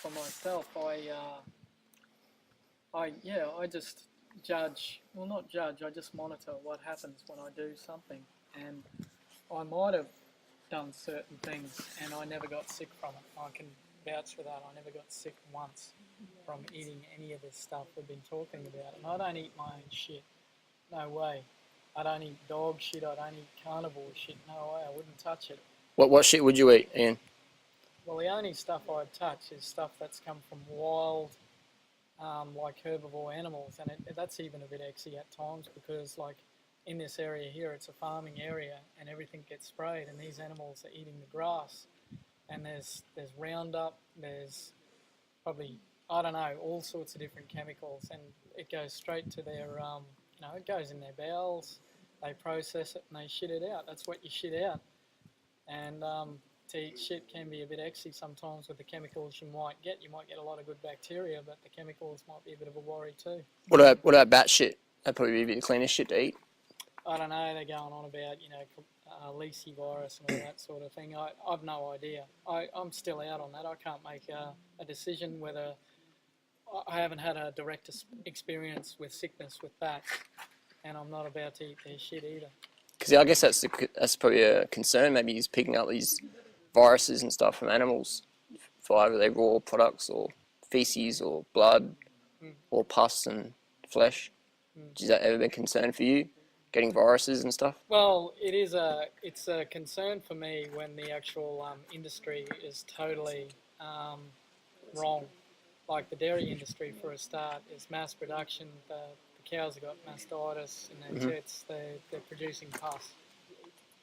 for myself, I just judge. Well, not judge. I just monitor what happens when I do something, and I might have done certain things, and I never got sick from it. I can vouch for that. I never got sick once from eating any of this stuff we've been talking about. And I don't eat my own shit. No way. I don't eat dog shit. I don't eat carnivore shit. No way. I wouldn't touch it. What shit would you eat, Ian? Well, the only stuff I'd touch is stuff that's come from wild, like herbivore animals, and that's even a bit exy at times because, like, in this area here, it's a farming area, and everything gets sprayed, and these animals are eating the grass, and there's Roundup, there's probably, I don't know, all sorts of different chemicals, and it goes straight to their, it goes in their bowels, they process it, and they shit it out. That's what you shit out, and to eat shit can be a bit exy sometimes with the chemicals you might get. You might get a lot of good bacteria, but the chemicals might be a bit of a worry too. What about bat shit? That'd probably be a bit the cleanest shit to eat. I don't know, they're going on about, Leasy virus and all that sort of thing. I've no idea. I'm still out on that. I can't make a decision whether... I haven't had a direct experience with sickness with bats, and I'm not about to eat their shit either. Because I guess that's probably a concern. Maybe he's picking up these viruses and stuff from animals for either their raw products or feces or blood or pus and flesh. Has that ever been a concern for you, getting viruses and stuff? Well, it's a concern for me when the actual industry is totally wrong. Like the dairy industry, for a start, is mass production. The cows have got mastitis in their tits. They're producing pus.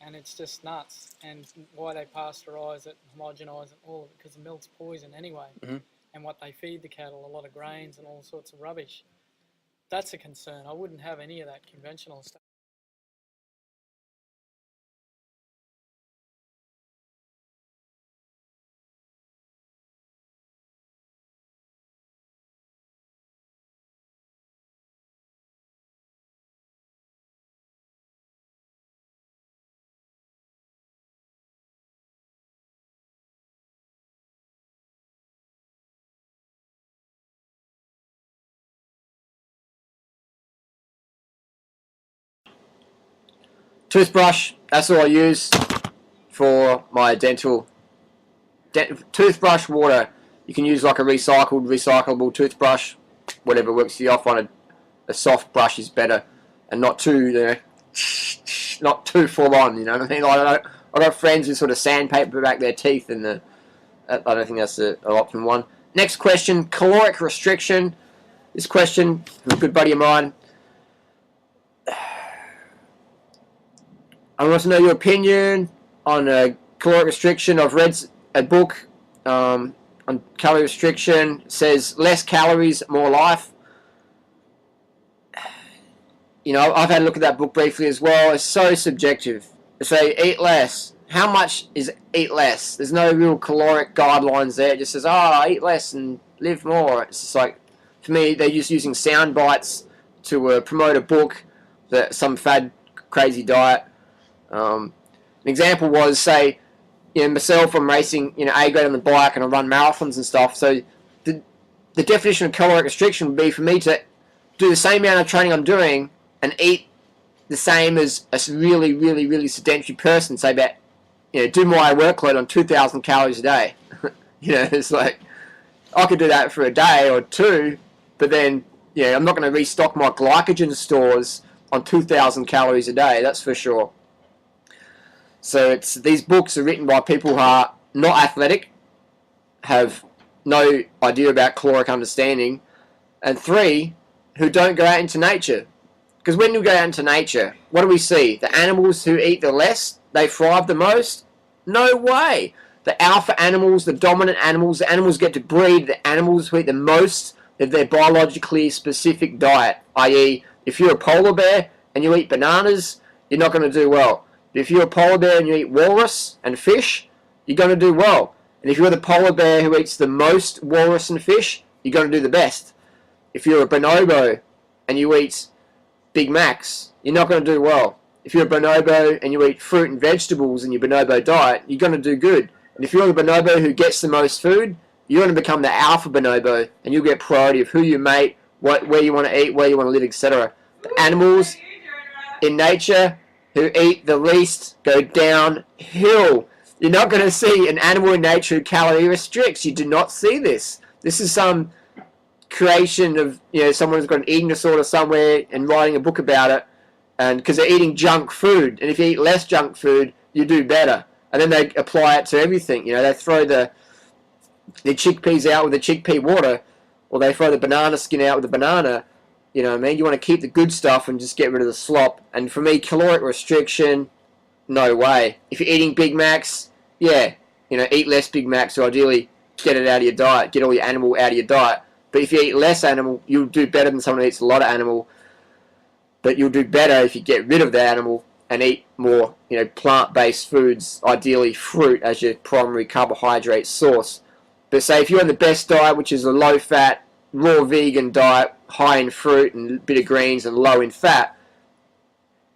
And it's just nuts. And why they pasteurise it, homogenise it, all of it, because the milk's poison anyway. And what they feed the cattle, a lot of grains and all sorts of rubbish. That's a concern. I wouldn't have any of that conventional stuff. Toothbrush, that's all I use for my dental. Toothbrush water, you can use like a recyclable toothbrush, whatever works for you. I find a soft brush is better and not too, not too full on, you know what I mean? I got friends who sort of sandpaper back their teeth, and I don't think that's an optimum one. Next question, caloric restriction. This question from a good buddy of mine. I want to know your opinion on caloric restriction. I've read a book on calorie restriction. It says less calories, more life. You know, I've had a look at that book briefly as well. It's so subjective. They say eat less. How much is eat less? There's no real caloric guidelines there. It just says, eat less and live more. It's just like, for me, they're just using sound bites to promote a book, some fad, crazy diet. An example was, say, myself, I'm racing, A grade on the bike, and I run marathons and stuff. So the definition of caloric restriction would be for me to do the same amount of training I'm doing and eat the same as a really, really, really sedentary person. Say about, do my workload on 2,000 calories a day. It's like I could do that for a day or two, but then, I'm not going to restock my glycogen stores on 2,000 calories a day. That's for sure. So these books are written by people who are not athletic, have no idea about caloric understanding, and 3, who don't go out into nature. Because when you go out into nature, what do we see? The animals who eat the less, they thrive the most? No way! The alpha animals, the dominant animals, the animals get to breed, the animals who eat the most of their biologically specific diet. I.e., if you're a polar bear and you eat bananas, you're not going to do well. If you're a polar bear and you eat walrus and fish, you're going to do well. And if you're the polar bear who eats the most walrus and fish, you're going to do the best. If you're a bonobo and you eat Big Macs, you're not going to do well. If you're a bonobo and you eat fruit and vegetables in your bonobo diet, you're going to do good. And if you're the bonobo who gets the most food, you're going to become the alpha bonobo, and you'll get priority of who you mate, where you want to eat, where you want to live, etc. The animals in nature who eat the least go downhill. You're not going to see an animal in nature who calorie restricts. You do not see this. This is some creation of, someone who's got an eating disorder somewhere and writing a book about it, and because they're eating junk food, and if you eat less junk food, you do better. And then they apply it to everything. They throw the chickpeas out with the chickpea water, or they throw the banana skin out with the banana. You know what I mean? You want to keep the good stuff and just get rid of the slop. And for me, caloric restriction, no way. If you're eating Big Macs, yeah, eat less Big Macs, or ideally get it out of your diet, get all your animal out of your diet. But if you eat less animal, you'll do better than someone who eats a lot of animal. But you'll do better if you get rid of the animal and eat more, plant-based foods, ideally fruit as your primary carbohydrate source. But say if you're on the best diet, which is a low-fat, raw vegan diet, high in fruit and a bit of greens and low in fat,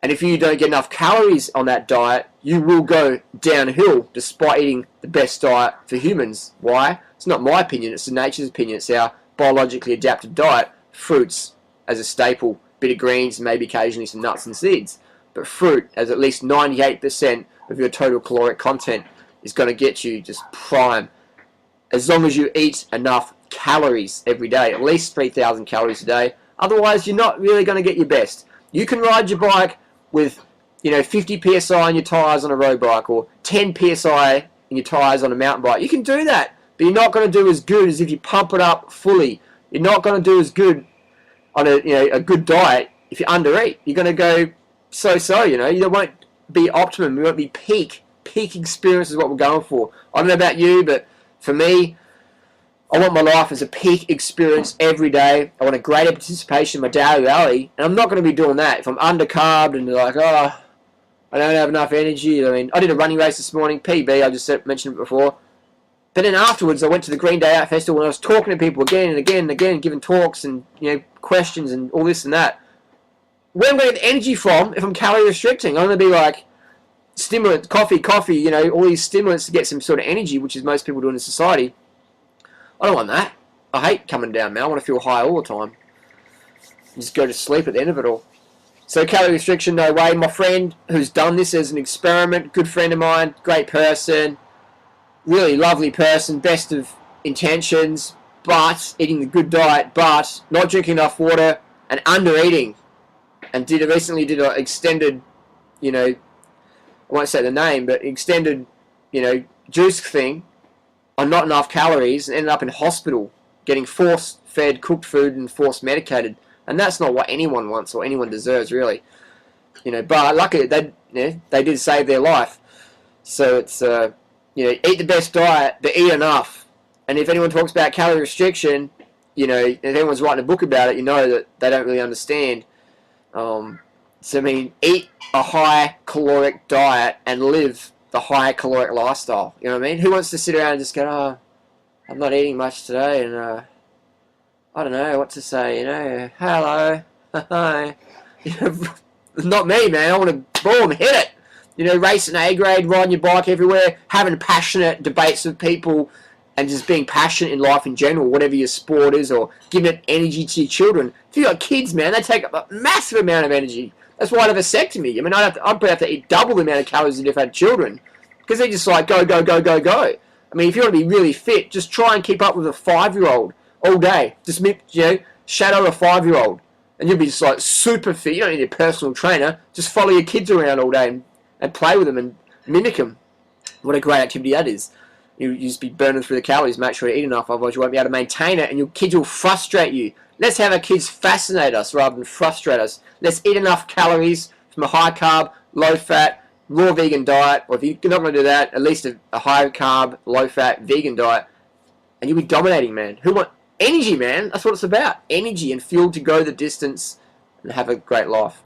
and if you don't get enough calories on that diet, you will go downhill despite eating the best diet for humans. Why? It's not my opinion, it's the nature's opinion. It's our biologically adapted diet. Fruits as a staple, bit of greens, maybe occasionally some nuts and seeds. But fruit, as at least 98% of your total caloric content, is going to get you just prime. As long as you eat enough calories every day, at least 3,000 calories a day. Otherwise, you're not really going to get your best. You can ride your bike with 50 psi on your tyres on a road bike, or 10 psi in your tyres on a mountain bike. You can do that, but you're not going to do as good as if you pump it up fully. You're not going to do as good on a good diet if you undereat. You're going to go so. You won't be optimum. You won't be peak. Peak experience is what we're going for. I don't know about you, but for me, I want my life as a peak experience every day. I want a greater participation in my daily reality, and I'm not going to be doing that if I'm undercarbed and like, I don't have enough energy. I mean, I did a running race this morning, PB, I just mentioned it before. But then afterwards, I went to the Green Day Out Festival and I was talking to people again and again and again, giving talks and questions and all this and that. Where am I going to get the energy from if I'm calorie restricting? I'm going to be like, stimulant, coffee, all these stimulants to get some sort of energy, which is most people do in society. I don't want that. I hate coming down, man. I want to feel high all the time. Just go to sleep at the end of it all. So calorie restriction, no way. My friend who's done this as an experiment, good friend of mine, great person, really lovely person, best of intentions, but eating the good diet, but not drinking enough water and under eating. And recently did an extended, I won't say the name, but extended, juice thing on not enough calories and ended up in hospital getting force-fed cooked food and force-medicated. And that's not what anyone wants or anyone deserves, really. But luckily, they did save their life. So it's, eat the best diet, but eat enough. And if anyone talks about calorie restriction, if anyone's writing a book about it, that they don't really understand. Eat a high caloric diet and live the high caloric lifestyle. You know what I mean? Who wants to sit around and just go, I'm not eating much today, and I don't know what to say, hello, hi. Not me, man. I want to, boom, hit it. Racing A grade, riding your bike everywhere, having passionate debates with people, and just being passionate in life in general, whatever your sport is, or giving energy to your children. If you got kids, man, they take up a massive amount of energy. That's why I'd have a vasectomy. I mean, I'd probably have to eat double the amount of calories as if I had children, because they're just like, go. I mean, if you want to be really fit, just try and keep up with a 5-year-old all day. Just, shadow a 5-year-old, and you'll be just like super fit. You don't need a personal trainer. Just follow your kids around all day and play with them and mimic them. What a great activity that is. You just be burning through the calories, make sure you eat enough, otherwise you won't be able to maintain it, and your kids will frustrate you. Let's have our kids fascinate us rather than frustrate us. Let's eat enough calories from a high-carb, low-fat, raw vegan diet, or if you're not going to do that, at least a high-carb, low-fat vegan diet, and you'll be dominating, man. Who want energy, man? That's what it's about. Energy and fuel to go the distance and have a great life.